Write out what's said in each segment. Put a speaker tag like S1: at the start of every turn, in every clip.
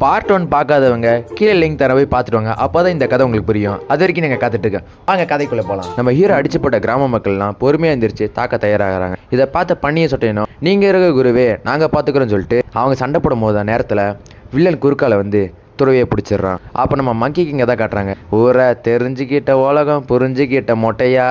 S1: Part 1 பார்க்காதவங்க கீழே link தர போய் பார்த்துட்டு அப்போதான் இந்த கதை உங்களுக்கு புரியும். அது வரைக்கும் நீங்கள் காத்துட்டு இருக்கேன். வாங்க கதைக்குள்ளே போகலாம். நம்ம ஹீரோ அடிச்சு போட்ட கிராம மக்கள்லாம் பொறுமையாக எந்திரிச்சு தாக்க தயாராகிறாங்க. இதை பார்த்த பண்ணியை சொட்டேனோ நீங்கள் இருக்க குருவே நாங்கள் பார்த்துக்கிறோன்னு சொல்லிட்டு அவங்க சண்டை போடும் போது நேரத்தில் வில்லன் குறுக்கால வந்து துறவியை பிடிச்சிடுறான். அப்போ நம்ம மங்கி கிங்க தான் காட்டுறாங்க. ஊரை தெரிஞ்சுக்கிட்ட உலகம் புரிஞ்சுக்கிட்ட மொட்டையா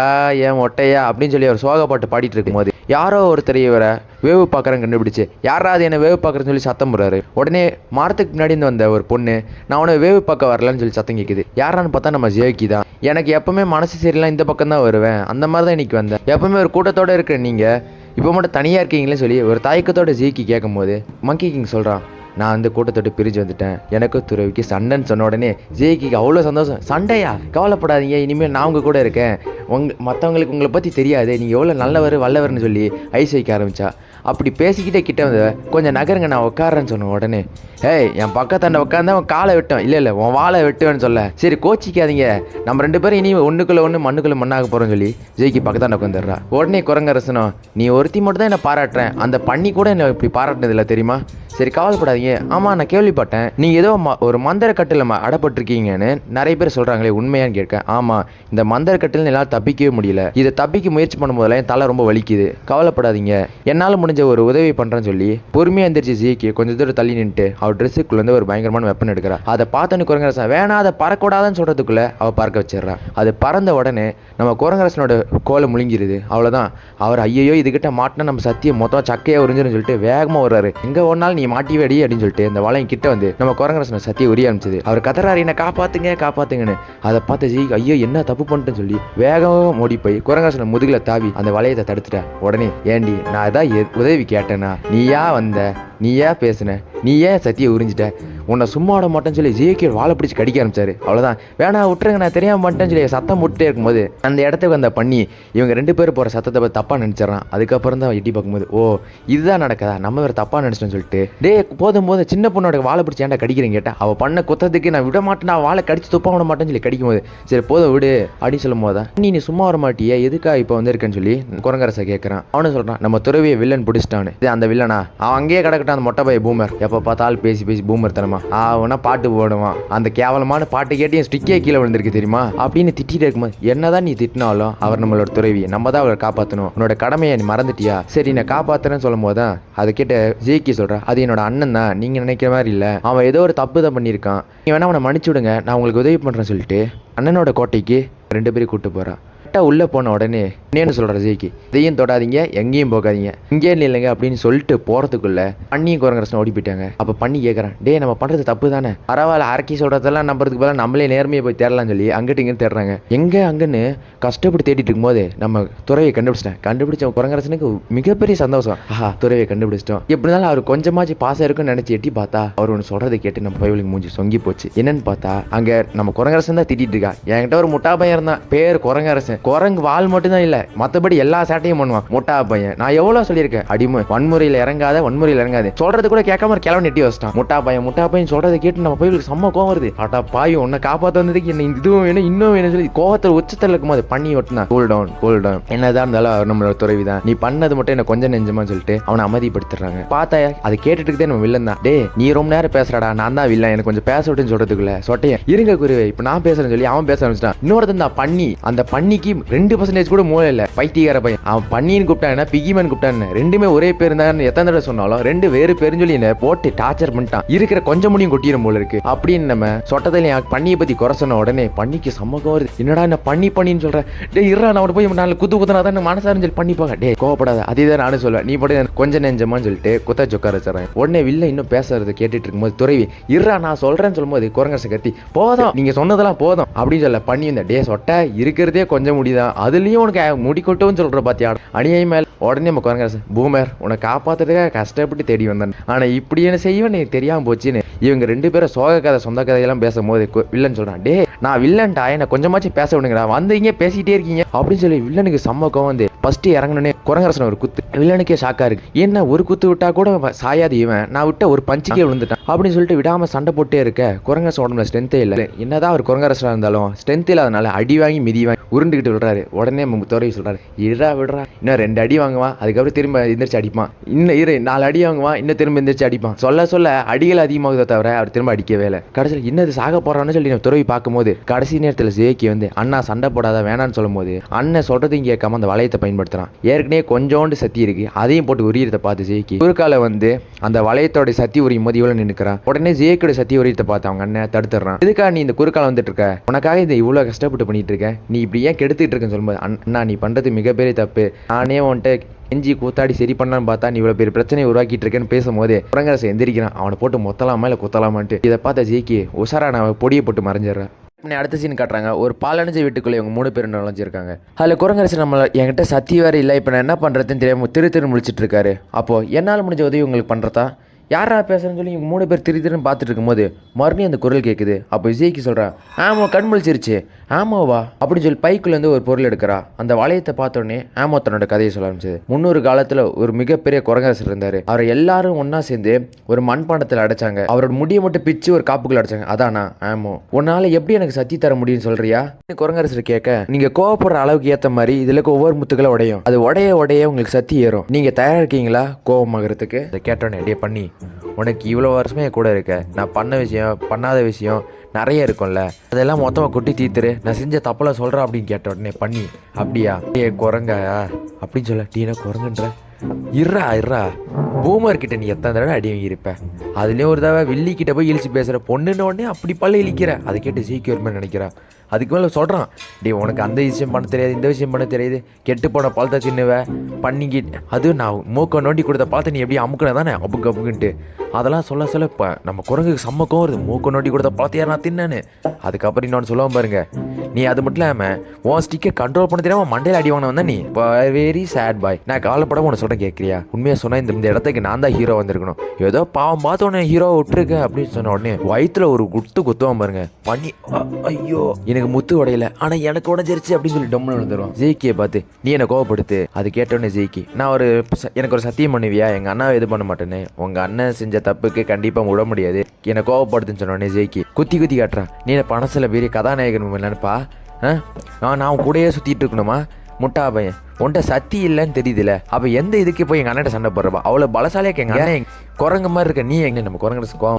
S1: ஏன் மொட்டையா அப்படின்னு சொல்லி அவர் சோகப்பாட்டு பாடிட்டு இருக்கும்போது யாரோ ஒருத்தர் இவரை வேவு பார்க்குறேன் கண்டுபிடிச்சு யாராவது என்ன வேவு பார்க்குறேன்னு சொல்லி சத்தம் போடுறாரு. உடனே மரத்துக்கு முன்னாடி வந்த ஒரு பொண்ணு நான் உன வேவு பார்க்க வரலன்னு சொல்லி சத்தம் கேட்குது. யாரான்னு பார்த்தா நம்ம ஜேக்கி தான். எனக்கு எப்பவுமே மனசு சரியில்லாம் இந்த பக்கம் தான் வருவேன், அந்த மாதிரி தான் இன்னைக்கு வந்தேன். எப்பவுமே ஒரு கூட்டத்தோடு இருக்கிற நீங்கள் இப்போ மட்டும் தனியாக இருக்கீங்களே சொல்லி ஒரு தயக்கத்தோட ஜேக்கி கேட்கும் போது மங்கி கிங் சொல்கிறான், நான் வந்து கூட்டத்தொட்டு பிரிஞ்சு வந்துட்டேன், எனக்கு துறவிக்கு சண்டைன்னு சொன்ன உடனே ஜேக்கிக்கு அவ்வளோ சந்தோஷம். சண்டையா? கவலைப்படாதீங்க, இனிமேல் நான் உங்க கூட இருக்கேன், மற்றவங்களுக்கு உங்களை பற்றி தெரியாது, நீங்கள் எவ்வளோ நல்லவர் வல்லவர்னு சொல்லி ஐஸ் வைக்க ஆரம்பிச்சா. அப்படி பேசிக்கிட்டே கிட்ட வந்து கொஞ்சம் நகருங்க நான் உட்காரன்னு சொன்ன உடனே ஏய் என் பக்கத்தாண்ட உட்காந்து அவன் காலை வெட்டும், இல்லை உன் வாழை வெட்டுவேன்னு சொல்ல. சரி கோச்சிக்காதீங்க, நம்ம 2 பேரும் இனி ஒன்றுக்குள்ள ஒன்று மண்ணுக்குள்ள மண்ணாக போகிறோன்னு சொல்லி ஜெய்கி பக்கத்தாண்ட உட்காந்துடுறா. உடனே குரங்கரசனும் நீ ஒருத்தி மட்டும் தான் என்னை பாராட்டுறேன், அந்த பண்ணி கூட என்னை இப்படி பாராட்டினதில்லை தெரியுமா? சரி கவலைப்படாதீங்க. ஆமாம் நான் கேள்விப்பட்டேன் நீங்கள் ஏதோ ஒரு மந்திர கட்டில் அடப்பட்டிருக்கீங்கன்னு நிறைய பேர் சொல்கிறாங்களே, உண்மையான்னு கேட்க. ஆமாம் இந்த மந்திர கட்டில் என்னால் தப்பிக்கவே முடியல, இதை தப்பிக்க முயற்சி பண்ணும்போதெல்லாம் என் தலை ரொம்ப வலிக்குது, கவலைப்படாதீங்க என்னால் முடிஞ்ச ஒரு உதவி பண்ணுறேன்னு சொல்லி பொறுமையாக எந்திரிச்சு ஜிக்கு கொஞ்சம் தூரம் தள்ளி நின்றுட்டு அவர் ட்ரெஸ்ஸுக்குள்ள இருந்து ஒரு பயங்கரமான வெப்பன் எடுக்கிறா. அதை பார்த்தோன்னு குரங்கரசன் வேணா அதை பறக்கூடாதுன்னு சொல்கிறதுக்குள்ளே அவள் பறக்க வச்சிடறா. அது பறந்த உடனே நம்ம குரங்கரசனோட கோலை முழுங்கிடுது. அவ்வளோதான். அவர் ஐயோ இதுகிட்ட மாட்டினா நம்ம சத்தியம் மொத்தம் சக்கையாக உறிஞ்சுன்னு சொல்லிட்டு வேகமாக வர்றாரு. எங்கே ஒன்றாலும் நீ மாட்டி வெடி அப்படின்னு சொல்லிட்டு இந்த வளையம் கிட்ட வந்து நம்ம குரங்கரசனை சத்திய உரிய ஆரம்பிச்சது. அவர் கதறாரு என்ன காப்பாத்துங்க காப்பாத்துங்கன்னு. அதை பார்த்து ஜி ஐயோ என்ன தப்பு பண்ணிட்டேன்னு சொல்லி வேகமாக ஓடி போய் குரங்கரசனை முதுகுல தாவி அந்த வளையத்தை தடுத்துட்டா. உடனே ஏண்டி நான் ஏதாவது உதவி கேட்டேனா, நீயா வந்த, நீயா பேசுன, நீ ஏன் சத்தியை உறிஞ்சிட்ட, உன்னை சும்மா விட மாட்டேன்னு சொல்லி ஜேகே வாழை பிடிச்சி கடிக்க ஆரம்பிச்சாரு. அவ்வளோதான். வேணா விட்டுருங்க நான் தெரியாம மாட்டேன்னு சொல்லி சத்தம் முட்டே இருக்கும்போது அந்த இடத்துக்கு வந்த பண்ணி இவங்க 2 பேரும் போகிற சத்தத்தை பார்த்து தப்பாக நினச்சிடறான். அதுக்கப்புறம் தான் எட்டி பார்க்கும்போது ஓ இதுதான் நடக்காதா, நம்ம வேறு தப்பாக நினச்சிட்டோன்னு சொல்லிட்டு டே போதும் சின்ன பொண்ணோட வாழை பிடிச்சி ஏன்டா கடிக்கிறேன்னு கேட்டா அவள் பண்ண குத்தத்துக்கு நான் விட மாட்டேன், நான் வாழை கடிச்சு துப்பா விட மாட்டேன்னு சொல்லி கடிக்கும் போது சரி போதும் விடு அப்படின்னு சொல்லும் போது நீ சும்மா வர மாட்டியே எதுக்கா இப்போ வந்திருக்கேன்னு சொல்லி குரங்கரசை கேட்குறான். அவனு சொல்கிறான் நம்ம துறவியை வில்லன் பிடிச்சிட்டான்னு. அந்த வில்லனா அவன் அங்கேயே கிடக்கட்டான், அந்த மொட்டை பைய பூமர் எப்போ பார்த்தாலும் பேசி பேசி பூமர் தனமா அவனா பாட்டு போடுவான், அந்த கேவலமான பாட்டு கேட்டு என் ஸ்டிக்கே கீழே விழுந்திருக்கு தெரியுமா அப்படின்னு திட்டிட்டு இருக்கும்போது என்னதான் நீ திட்டினாலும் அவர் நம்மளோட துறவி, நம்ம தான் அவரை காப்பாற்றணும், உன்னோட கடமையை நீ மறந்துட்டியா, சரி நான் காப்பாத்துறேன்னு சொல்லும் போதுதான் அதை கேட்ட ஜேக்கி சொல்றா அது என்னோட அண்ணன் தான், நீங்க நினைக்கிற மாதிரி இல்லை, அவன் ஏதோ ஒரு தப்பு தான் பண்ணியிருக்கான், நீ வேணா அவனை மன்னிச்சு விடுங்க நான் உங்களுக்கு உதவி பண்றேன்னு சொல்லிட்டு அண்ணனோட கோட்டைக்கு 2 பேரும் கூட்டு போறா. உள்ள போன உடனே என்னன்னு சொல்ற ஜெய்கி இதையும் தொடாதீங்க எங்கேயும் போகாதீங்க இங்கே இல்லைங்க அப்படின்னு சொல்லிட்டு போறதுக்குள்ள பண்ணியும் குரங்கரசன் ஓடி போயிட்டாங்க. அப்ப பண்ணி கேட்கறான் டே நம்ம பண்றது தப்பு தானே, பரவாயில்ல அரக்கி சொல்றதெல்லாம் நம்புறதுக்கு பதிலாக நம்மளே நேர்மையை போய் தேடலாம்னு சொல்லி அங்கிட்டு இங்கே தேடுறாங்க. எங்க அங்கன்னு கஷ்டப்பட்டு தேடிட்டு இருக்கும்போது நம்ம துறவியை கண்டுபிடிச்ச குரங்கரசனுக்கு மிகப்பெரிய சந்தோஷம். ஆஹா துறவியை கண்டுபிடிச்சிட்டோம். எப்படி இருந்தாலும் அவர் கொஞ்சமாச்சு பாசம் இருக்குன்னு நினைச்சு எட்டி பார்த்தா அவர் ஒன்று சொல்றதை கேட்டு நம்ம பைவலுக்கு மூஞ்சி சொங்கி போச்சு. என்னன்னு பார்த்தா அங்க நம்ம குரங்கரசன் தான் திட்டிட்டு இருக்கா. என்கிட்ட ஒரு முட்டா பையன் இருந்தான், பேர் குரங்கரசன், குரங்கு வால் மட்டும் தான் இல்ல மத்தபடி எல்லா சேட்டையும் பண்ணுவான் முட்டா பையன். நான் எவ்வளவு சொல்லியிருக்கேன் அடிமை வன்முறையில் இறங்காத சொல்றது கூட கேட்காம கிளம்ப நெட்டி வச்சிட்டான். முட்டா பையன் சொல்றதை கேட்டு நம்ம பையலுக்கு செம்ம கோவம் வருது. அட்டா பாயும் உன்னை காப்பாற்ற வந்ததுக்கு என்ன இதுவும் வேணும் இன்னும் வேணும் சொல்லி கோவத்தில் உச்சத்தில் இருக்கும்போது பண்ணி ஓட்டுனா கூல் டவுன் என்னதான் இருந்தாலும் அவர் நம்மளோட துறவிதான், நீ பண்ணது மட்டும் என்ன கொஞ்சம் நெஞ்சமா சொல்லிட்டு அவனை அமைதிப்படுத்துறாங்க. பார்த்தா அதை கேட்டுட்டு நம்ம வில்லன் தான். டே நீ ரொம்ப நேரம் பேசுறடா, நான் தான் வில்லன், எனக்கு கொஞ்சம் பேச விட்டுன்னு சொல்றதுக்குள்ள சொட்டையன் இருங்க குருவே இப்ப நான் பேசுறேன்னு சொல்லி அவன் பேச ஆரம்பிச்சிட்டான். இன்னொருத்தன் தான் பண்ணி, அந்த பண்ணிக்கு 2% கூட மூளை இல்ல, பைத்தியக்கார பையன். அவன் பண்ணின்னு கூப்பிட்டான் பிகிமன் கூப்பிட்டான், ரெண்டுமே ஒரே பேர் தான் எத்தனை தடவை சொன்னாலும் 2 வேறு பேருன்னு சொல்லி என்ன போட்டு டார்ச்சர் பண்ணிட்டான். இருக்கிற கொஞ்சம் முடியும் கொட்டிடும் போல இருக்கு அப்படின்னு நம்ம சொட்டத்தில் பண்ணியை பத்தி குறை சொன்ன உடனே பண்ணிக்கு சம்மகம் வருது. என்னடா என்ன பண்ணின்னு சொல்றேன், டே இருறா நான் போய் 4 குத்துனா தான் மனசாரின்னு சொல்லி பண்ணிப்பாங்க. டே கோவப்படாத அதேதான் நானும் சொல்லுவேன், நீ போட்டு கொஞ்சம் நெஞ்சமான்னு சொல்லிட்டு குத்த சொக்கார வச்சுறேன். உடனே வில்ல இன்னும் பேசுறது கேட்டுட்டு இருக்கும்போது துறவி இருறா நான் சொல்றேன்னு சொல்லும் போது குரங்கரசை கத்தி போதும் நீங்க சொன்னதெல்லாம் போதும் அப்படின்னு சொல்ல பண்ணி இந்த டே சொட்ட இருக்கிறதே கொஞ்சம் முடிதான் அதுலயும் உனக்கு முடி கொட்டுன்னு சொல்ற பாத்தியா அணியை மேல். உடனே நம்ம குரங்கரசன் பூமர் உன்னை காப்பாத்துறதுக்காக கஷ்டப்பட்டு தேடி வந்தான், ஆனா இப்படி என்ன செய்வேன் எனக்கு தெரியாம போச்சுன்னு இவங்க 2 பேரும் சோக கதை சொந்த கதையெல்லாம் பேசும்போது வில்லன் சொல்றான் டே நான் வில்லன்டா, என்ன கொஞ்சமாச்சும் பேச விடுங்கடா, வந்தீங்க பேசிட்டே இருக்கீங்க அப்படின்னு சொல்லி வில்லனுக்கு சம்மக்கம் வந்து ஃபர்ஸ்ட் இறங்கணுன்னே குரங்கரசன் ஒரு குத்து. வில்லனுக்கே ஷாக்கா இருக்கு, என்ன ஒரு குத்து விட்டா கூட சாயாது இவன், நான் விட்ட ஒரு பஞ்சுக்கே விழுந்துட்டான் அப்படின்னு சொல்லிட்டு விடாம சண்டை போட்டே இருக்க குரங்கரசன் உடம்புல ஸ்ட்ரென்த்தே இல்லை. என்னதான் அவர் குரங்கரசனா இருந்தாலும் ஸ்ட்ரென்த் இல்லாதனால அடி வாங்கி மிதி வாங்கி உருண்டுகிட்டு விடுறாரு. உடனே துறை சொல்றாரு, விடுறா இன்னும் 2 அடி வாங்குவான், அதுக்கப்புறம் திரும்ப எந்திரிச்சு அடிப்பான், இன்னும் 4 அடி வாங்குவான், இன்னும் திரும்ப எந்திரிச்சு அடிப்பான். சொல்ல அடிகள் அதிகமாகுதோ தவிர அவர் திரும்ப அடிக்கவே இல்லை. கடைசியில் இன்னது சாக போறான்னு சொல்லி துறவி பார்க்கும்போது கடைசி நேரத்தில் ஜேக்கி வந்து அண்ணா சண்டை போடாத வேணான்னு சொல்லும் போது அண்ணன் சொல்றதையும் கேட்காம அந்த வளையத்தை பயன்படுத்துறான். ஏற்கனவே கொஞ்சோண்டு சத்தி இருக்கு, அதையும் போட்டு உரியத்தை பார்த்து ஜேக்கி குறுக்கால வந்து அந்த வளையத்தோட சத்தி உரியும் போது இவ்வளவு நின்னுக்கிறான். உடனே ஜேக்கியோட சத்தி உரியத்தை பார்த்து அவங்க அண்ணன் தடுத்துறான். இதுக்காக நீ இந்த குறுக்கால வந்துட்டு இருக்க, உனக்காக இதை இவ்வளவு கஷ்டப்பட்டு பண்ணிட்டு இருக்க, நீ இப்படி ஏன் கெடுத்துட்டு இருக்குன்னு சொல்லும்போது அண்ணா நீ பண்றது மிகப்பெரிய தப்பு, நானே உன்கிட்ட எஞ்சி கூத்தாடி சரி பண்ணான்னு பார்த்தா நீ இவ்வளவு பெரிய பிரச்சனையை உருவாக்கிட்டு இருக்கேன்னு பேசும்போது குரங்கரசன் எந்திரிக்கிறான். அவனை போட்டு மொத்தலாமா இல்லை குத்தலாமான்ட்டு. இதை பார்த்த ஜேக்கி உஷாரான பொடியை போட்டு மறைஞ்சிடறான். அடுத்த சீன் காட்டுறாங்க, ஒரு பாலடைஞ்ச வீட்டுக்குள்ளே இவங்க 3 பேரும் நுழைஞ்சிருக்காங்க. அதில் குரங்கரசு என்கிட்ட சத்தி வேறு இல்லை, இப்போ நான் என்ன பண்ணுறதுன்னு தெரியாமல் திரு முழிச்சிட்டு இருக்காரு. அப்போது என்னால் முடிஞ்ச உதவி உங்களுக்கு பண்ணுறதா, யாரா பேசுறேன்னு சொல்லி இவங்க 3 பேர் திருன்னு பார்த்துட்டு இருக்கும்போது மறுபடியும் அந்த குரல் கேட்குது. அப்போ ஜேக்கி சொல்கிறான், ஆமோ கண் முழிச்சிருச்சு, ஆமோவா அப்படின்னு சொல்லி பைக்குள்ளேருந்து ஒரு பொருள் எடுக்கிறா. அந்த வளையத்தை பார்த்தோடனே ஆமோ தன்னோட கதையை சொல்ல ஆரம்பிச்சது. 300 காலத்தில் ஒரு மிகப்பெரிய குரங்கரசர் இருந்தார். அவரை எல்லாரும் ஒன்றா சேர்ந்து ஒரு மண்பாண்டத்தில் அடைச்சாங்க. அவரோட முடியை மட்டும் பிச்சு ஒரு காப்புக்குள்ள அடைச்சாங்க. அதானா ஆமோ, உன்னால எப்படி எனக்கு சத்தி தர முடியும்னு சொல்றியா? குரங்கரசர் கேட்க, நீங்க கோவப்படுற அளவுக்கு ஏற்ற மாதிரி இதுல ஒவ்வொரு முத்துக்களை உடையும், அது உடைய உங்களுக்கு சத்தி ஏறும், நீங்க தயாரா இருக்கீங்களா கோவமாகறதுக்கு? அதை கேட்டோன்னே அப்படியே பண்ணி, உனக்கு இவ்வளோ வருஷமே என் கூட இருக்க, நான் பண்ண விஷயம் பண்ணாத விஷயம் நிறைய இருக்கும்ல, அதெல்லாம் மொத்தமாக கொட்டி தீத்துரு, நான் செஞ்ச தப்பெல்லாம் சொல்கிறேன் அப்படின்னு கேட்ட உடனே பண்ணி, அப்படியா குரங்க அப்படின்னு சொல்ல, டீனா குரங்குன்ற இர்றா பூமர்கிட்ட நீ எத்தனை தடவை அடி வாங்கியிருப்ப, அதுலேயும் ஒரு தடவை வில்லிக்கிட்ட போய் இழிச்சு பேசுகிற பொண்ணுன்னு உடனே அப்படி பல்ல இழிக்கிற. அதை கேட்டு சீக்கிரமே நினைக்கிறா. அதுக்கு மேலே சொல்கிறான், உனக்கு அந்த விஷயம் பண்ண தெரியாது, இந்த விஷயம் பண்ண தெரியாது, கெட்டு போன பழத்தை சின்னவ பண்ணிக்கிட்டு, அதுவும் நான் மூக்கை நோண்டி கொடுத்த பழத்தை நீ எப்படி அமுக்கின தானே அப்புக்குன்ட்டு அதெல்லாம் சொல்ல இப்போ நம்ம குரங்குக்கு சம்மக்கம் வருது. மூக்கை நோண்டி கொடுத்த பழத்தை யார் நான் தின்னேன்னு. அதுக்கப்புறம் இன்னொன்று சொல்லுவான் பாருங்க, நீ அது மட்டும் இல்லாமல் உன் ஸ்டிக்கை கண்ட்ரோல் பண்ண தெரியாமல் மண்டையில் அடி வாங்கின வந்தா நீ வெரி சேட் பாய். நான் காலப்படாமல் உன்னை சொல்ல கேட்குறியா? உண்மையாக சொன்னால் இந்த இடத்துக்கு நான் தான் ஹீரோ வந்திருக்கணும், ஏதோ பாவம் பார்த்து உடனே ஹீரோ விட்டுருக்க அப்படின்னு சொன்ன உடனே வயிற்றுல ஒரு குத்துவான் பாருங்க பண்ணி, ஐயோ எனக்கு முத்து உடையல ஆனால் எனக்கு உடஞ்சிருச்சு அப்படின்னு சொல்லி டொம்னு விழுந்துருவான். ஜெய்கியை பார்த்து, நீ என்னை கோவப்படுத்து. அது கேட்டோடனே ஜெய்கி, நான் எனக்கு ஒரு சத்தியம் பண்ணுவியா, எங்கள் அண்ணாவை இது பண்ண மாட்டேன்னு, உங்கள் அண்ணன் செஞ்ச தப்புக்கு கண்டிப்பாக விட முடியாது, என்னை கோவப்படுத்துன்னு சொன்னோடனே ஜெய்கி குத்தி காட்டுறான். நீ பணசில் பெரிய கதாநாயகன் நினைப்பா, நான் கூடயே சுற்றிட்டு இருக்கணுமா முட்டா பையன், உன்ட்ட சத்தி இல்லைன்னு தெரியுதுல, அப்போ எந்த இதுக்கு போய் எங்கள் அண்ணன் சண்டை போடுறப்பா, அவ்வளோ பலசாலியாக எங்கள் அண்ணன் குரங்கு மாதிரி இருக்க, நீ எங்கே நம்ம குரங்கு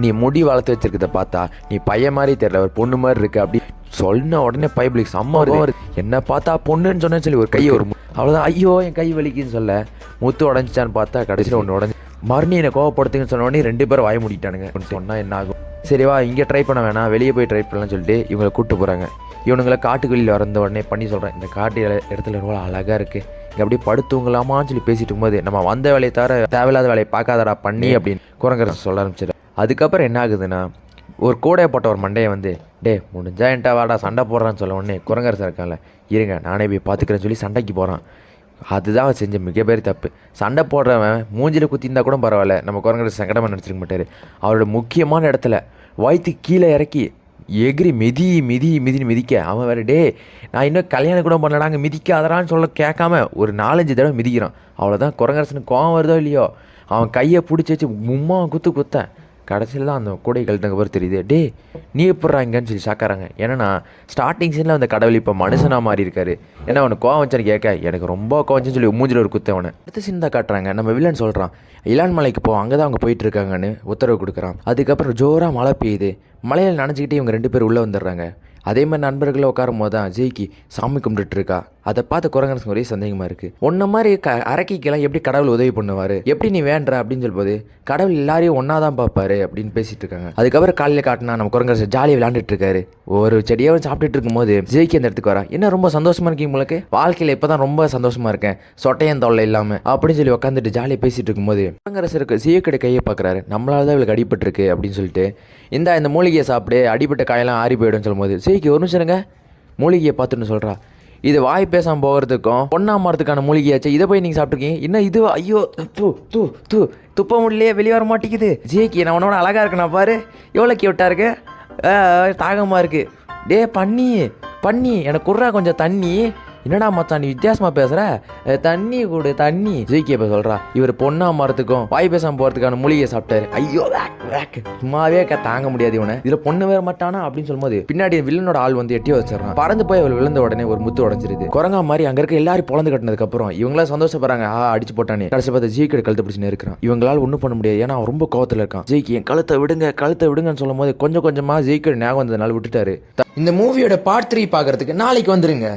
S1: நீ முடி வளர்த்து வச்சிருக்கத பார்த்தா நீ பையன் மாதிரி தெரியல, ஒரு பொண்ணு மாதிரி இருக்கு அப்படி சொன்ன உடனே பைபிளுக்கு செம்ம வருது. என்ன பார்த்தா பொண்ணுன்னு சொன்னேன்னு சொல்லி ஒரு கையை ஒரு அவ்வளோதான், ஐயோ என் கை வலிக்குன்னு சொல்ல முத்து உடஞ்சிச்சான்னு பார்த்தா கடைசியில் ஒன்று உடஞ்சி மறுபடியும் என்னை கோவப்படுத்துங்கன்னு சொன்ன உடனே 2 பேரும் வாய மூடிட்டானுங்க. சொன்னால் என்ன ஆகும், சரிவா இங்கே ட்ரை பண்ண வேணாம், வெளியே போய் ட்ரை பண்ணலாம்னு சொல்லிட்டு இவங்களை கூப்பிட்டு போகிறாங்க. இவனுங்களை காட்டுக்கு வெளியில் வந்த உடனே பண்ணி சொல்கிறேன், இந்த காட்டு இடத்துல ரொம்ப அழகாக இருக்குது, இங்கே அப்படியே படுத்துங்களாமான்னு சொல்லி பேசிட்டு இருக்கும்போது, நம்ம வந்த வேலையை தவிர தேவையில்லாத வேலையை பார்க்காதடா பண்ணி அப்படின்னு குரங்கரசு சொல்ல ஆரம்பிச்சிடும். அதுக்கப்புறம் என்ன ஆகுதுன்னா, ஒரு கூடையை போட்ட ஒரு மண்டையை வந்து, முடிஞ்சா என்கிட்ட வாடா சண்டை போடுறான்னு சொல்ல உடனே குரங்கரசு இருக்கான்ல, இருங்க நானே போய் பார்த்துக்கிறேன்னு சொல்லி சண்டைக்கு போகிறான். அதுதான் அவன் செஞ்ச மிகப்பெரிய தப்பு. சண்டை போடுறவன் மூஞ்சில் குத்திருந்தா கூட பரவாயில்ல, நம்ம குரங்கரசு சங்கடமாக நினச்சிருக்க மாட்டார். அவரோட முக்கியமான இடத்துல வயிற்றுக்கு கீழே இறக்கி எகிரி மிதின்னு மிதிக்க, அவன் வேறு நான் இன்னும் கல்யாணம் கூட பண்ணலாங்க மிதிக்காதரான்னு சொல்ல கேட்காம ஒரு 4-5 தடவை மிதிக்கிறான். அவ்வளோதான் குரங்கரசனுக்கு கோவம் வருதோ இல்லையோ, அவன் கையை பிடிச்சி வச்சு மும்மா குத்தேன். கடைசியில் தான் அந்த கூடை கழுத்துக்கு பிறகு தெரியுது, நீ எப்பட்றாங்கன்னு சொல்லி சாக்காராங்க. ஏன்னா ஸ்டார்டிங் சீனில் அந்த கடவுள் இப்போ மனுஷனாக மாறி இருக்காரு. ஏன்னா அவனுக்கு கோவம் வச்சான்னு கேட்க, எனக்கு ரொம்ப கோவம்னு சொல்லி மூஞ்சில் ஒரு குத்தவனை. அடுத்த சீன் தான் காட்டுறாங்க, நம்ம வில்லன் சொல்கிறான் இலான் மலைக்கு அங்கே தான் அவங்க போயிட்டு இருக்காங்கன்னு உத்தரவு கொடுக்குறான். அதுக்கப்புறம் ஜோராக மழை பெய்யுது. மலையில் நனைஞ்சிக்கிட்டே இவங்க 2 பேர் உள்ளே வந்துடுறாங்க. அதே மாதிரி நண்பர்களை உட்காரும் போது தான் ஜெய்கி சாமி கும்பிட்டுட்டு இருக்கா. அதை பார்த்து குரங்கரசு ஒரே சந்தேகமாக இருக்குது. ஒன்ன மாதிரி அரக்கிக்கெல்லாம் எப்படி கடவுள் உதவி பண்ணுவார், எப்படி நீ வேண்ட அப்படின்னு சொல்லும்போது, கடவுள் எல்லாரையும் ஒன்றா தான் பார்ப்பாரு அப்படின்னு பேசிகிட்டு இருக்காங்க. அதுக்கப்புறம் காலையில் காட்டினா நம்ம குரங்கரசு ஜாலியாக விளையாண்டுட்டு இருக்காரு. ஒரு செடியாக சாப்பிட்டுட்டு இருக்கும்போது ஜெய்கி அந்த இடத்துக்கு வரா. என்ன ரொம்ப சந்தோஷமாக இருக்கீங்க உங்களுக்கு, வாழ்க்கையில் இப்போ தான் ரொம்ப சந்தோஷமாக இருக்கேன், சொட்டையன் தொல்லை இல்லாமல் அப்படின்னு சொல்லி உட்காந்துட்டு ஜாலியாக பேசிகிட்டு இருக்கும்போது குரங்கரசருக்கு ஜெய்கியோட கையை பார்க்குறாரு. நம்மளால தான் இவளுக்கு அடிபட்டுருக்கு அப்படின்னு சொல்லிட்டு, இந்த மூலிகையை சாப்பிடு, அடிபட்ட காயெல்லாம் ஆறி போயிடும்னு சொல்லும்போது ஜெய்கி ஒரு நிமிஷங்க மூலிகையை பார்த்துன்னு சொல்கிறா, இது வாய் பேசாமல் போகிறதுக்கும் பொண்ணா மாறதுக்கான மூலிகையாச்சு, இதை போய் நீங்கள் சாப்பிட்ருக்கீங்க, இன்னும் இது ஐயோ துப்ப முடியலையே, வெளியே வர மாட்டேங்குது. ஜேக்கி நான் உன்னோட அழகாக இருக்குண்ணா பாரு, எவ்வளோ கியூட்டாக இருக்கு, தாகமாக இருக்குது, டே பண்ணி பண்ணி எனக்கு குர்றா கொஞ்சம் தண்ணி. என்னடா மச்சான் நீ வித்தியாசமா பேசுற, தண்ணி கொடு தண்ணி. ஜெய்கே இப்போ சொல்றா, இவர் பொண்ணா மாறதுக்கும் வாய் பேசாம போறதுக்கான மூலிகையை சாப்பிட்டாரு. ஐயோ சும்மாவே தாங்க முடியாது இவனை, இதுல பொண்ணு வேற மாட்டானா அப்படின்னு சொல்லும்போது பின்னாடி வில்லனோட ஆள் வந்து எட்டி வச்சிடறான். பறந்து போய் அவள் விழுந்த உடனே ஒரு முத்து உடஞ்சிருது. குரங்கா மாதிரி அங்க இருக்க எல்லாரும் பொழந்து கட்டினதுக்கு அப்புறம் இவங்களா சந்தோஷப்படுறாங்க, அடிச்சு போட்டானே. கடைசி பார்த்து ஜெய்கே கழுத்தை பிடிச்சு இருக்கிறான். இவங்களால ஒன்றும் பண்ண முடியாது, ஏன்னா அவன் ரொம்ப கோவத்தில் இருக்கான். ஜெய்கே என் கழுத்தை விடுங்கன்னு சொல்லும் போது கொஞ்சம் கொஞ்சமா ஜெய்கே ஞாபகம் வந்ததுனால விட்டுட்டாரு. இந்த மூவியோட பார்ட் 3 பார்க்கறதுக்கு நாளைக்கு வந்துருங்க.